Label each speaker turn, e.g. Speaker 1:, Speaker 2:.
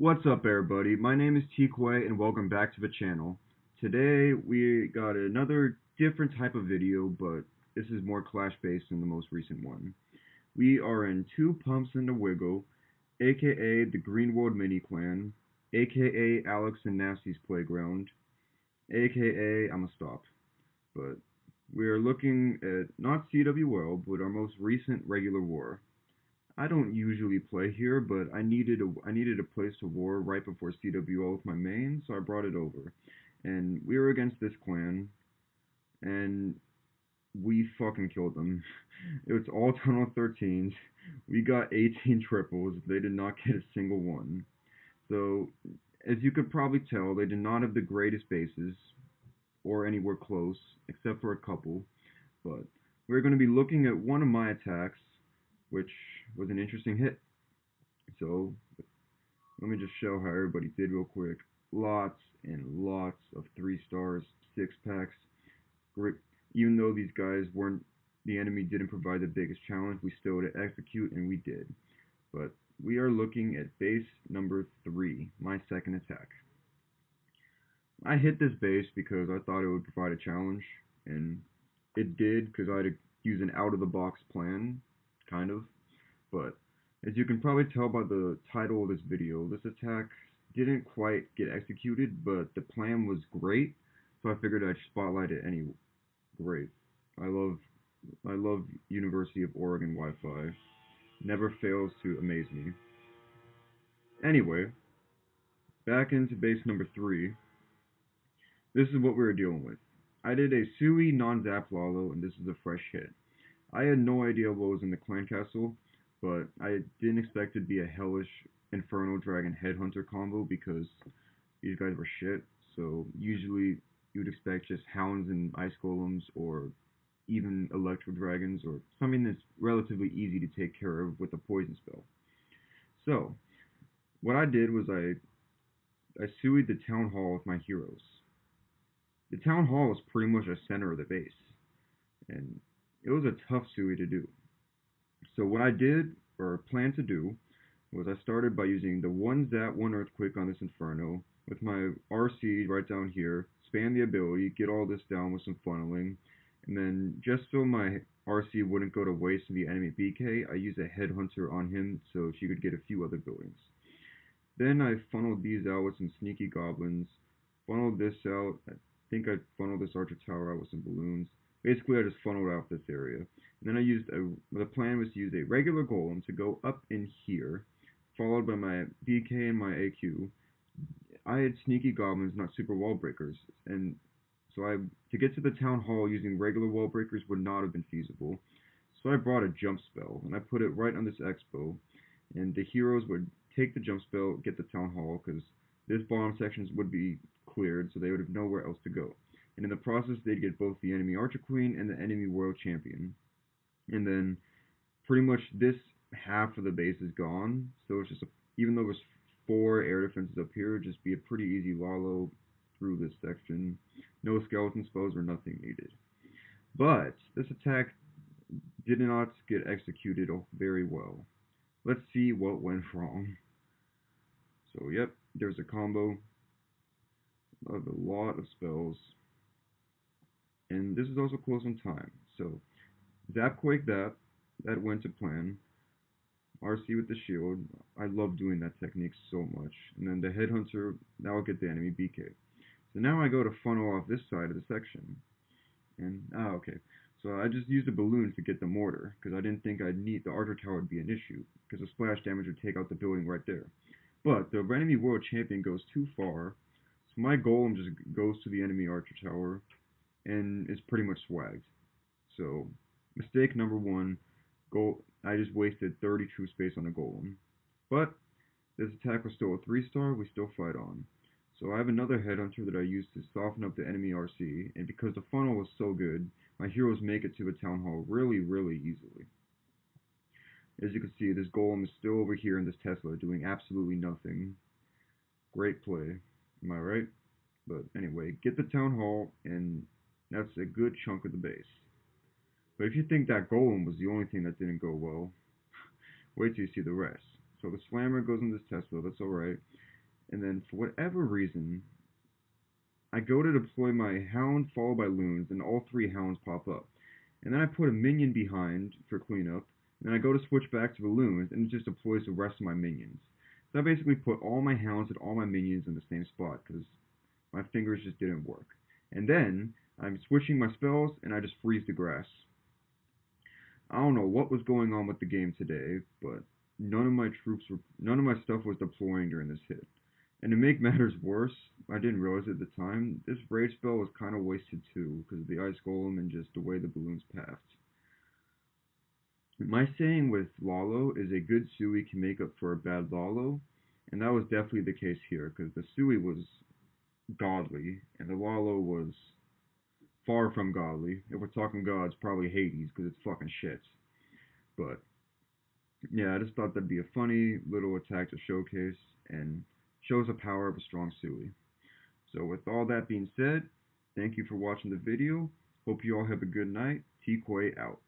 Speaker 1: What's up everybody, my name is T-Quay and welcome back to the channel. Today we got another different type of video, but this is more clash based than the most recent one. We are in Two Pumps and a Wiggle, aka the Green World Mini Clan, aka Alex and Nasty's Playground, aka I'ma stop. But we are looking at not CWL, but our most recent regular war. I don't usually play here, but I needed a place to war right before CWL with my main, so I brought it over. And we were against this clan, and we fucking killed them. It was all tunnel 13s. We got 18 triples. They did not get a single one. So, as you could probably tell, they did not have the greatest bases, or anywhere close, except for a couple. But we're going to be looking at one of my attacks, which was an interesting hit. So let me just show how everybody did real quick. Lots and lots of 3 stars, 6 packs. Great. Even though these guys weren't, the enemy didn't provide the biggest challenge, we still had to execute, and we did. But we are looking at base number 3, my second attack. I hit this base because I thought it would provide a challenge, and it did because I had to use an out-of-the-box plan, kind of. But as you can probably tell by the title of this video, this attack didn't quite get executed, but the plan was great, so I figured I'd spotlight it anyway. Great. I love University of Oregon Wi-Fi. Never fails to amaze me. Anyway, back into base number 3. This is what we were dealing with. I did a Sui non-zap Lalo, and this is a fresh hit. I had no idea what was in the clan castle, but I didn't expect it to be a hellish Inferno Dragon Headhunter combo because these guys were shit. So usually you'd expect just Hounds and Ice Golems, or even Electro Dragons, or something that's relatively easy to take care of with a poison spell. So what I did was I suied the Town Hall with my heroes. The Town Hall is pretty much the center of the base, and it was a tough sui to do. So what I did, or planned to do, was I started by using the 1 Zap 1 Earthquake on this Inferno, with my RC right down here, spam the ability, get all this down with some funneling, and then just so my RC wouldn't go to waste in the enemy BK, I used a Headhunter on him so she could get a few other buildings. Then I funneled these out with some Sneaky Goblins, funneled this out, I think I funneled this Archer Tower out with some balloons. Basically, I just funneled out this area. And then the plan was to use a regular golem to go up in here, followed by my BK and my AQ. I had sneaky goblins, not super wall breakers, and so to get to the town hall using regular wall breakers would not have been feasible. So I brought a jump spell, and I put it right on this expo, and the heroes would take the jump spell, get the town hall, because this bottom sections would be cleared, so they would have nowhere else to go. And in the process, they'd get both the enemy Archer Queen and the enemy World Champion. And then pretty much this half of the base is gone, so it's just even though there's 4 air defenses up here, it'd just be a pretty easy Lalo through this section. No skeleton spells or nothing needed. But this attack did not get executed very well. Let's see what went wrong. So yep, there's a combo of a lot of spells. And this is also close on time. So Zapquake that went to plan. RC with the shield. I love doing that technique so much. And then the Headhunter, that will get the enemy BK. So now I go to funnel off this side of the section. And, okay. So I just used a balloon to get the mortar, because I didn't think the Archer Tower would be an issue, because the splash damage would take out the building right there. But the enemy World Champion goes too far, so my Golem just goes to the enemy Archer Tower, and is pretty much swagged. So, mistake number 1, I just wasted 30 true space on a Golem. But, this attack was still a 3-star, we still fight on. So I have another Headhunter that I used to soften up the enemy RC, and because the funnel was so good, my heroes make it to the Town Hall really, really easily. As you can see, this Golem is still over here in this Tesla, doing absolutely nothing. Great play, am I right? But anyway, get the Town Hall, and that's a good chunk of the base. But if you think that Golem was the only thing that didn't go well, wait till you see the rest. So the Slammer goes in this Tesla, that's alright. and then for whatever reason, I go to deploy my hound followed by loons, and all three hounds pop up. And then I put a minion behind for cleanup, and then I go to switch back to the loons, and it just deploys the rest of my minions. So I basically put all my hounds and all my minions in the same spot, because my fingers just didn't work. And then I'm switching my spells, and I just freeze the grass. I don't know what was going on with the game today, but none of my stuff was deploying during this hit. And to make matters worse, I didn't realize it at the time, this raid spell was kind of wasted too, because of the ice golem and just the way the balloons passed. My saying with Lalo is a good Sui can make up for a bad Lalo, and that was definitely the case here, because the Sui was godly, and the Lalo was far from godly. If we're talking gods, probably Hades, because it's fucking shit. But yeah, I just thought that'd be a funny little attack to showcase, and shows the power of a strong Sui. So with all that being said, thank you for watching the video. Hope you all have a good night. T-Quay out.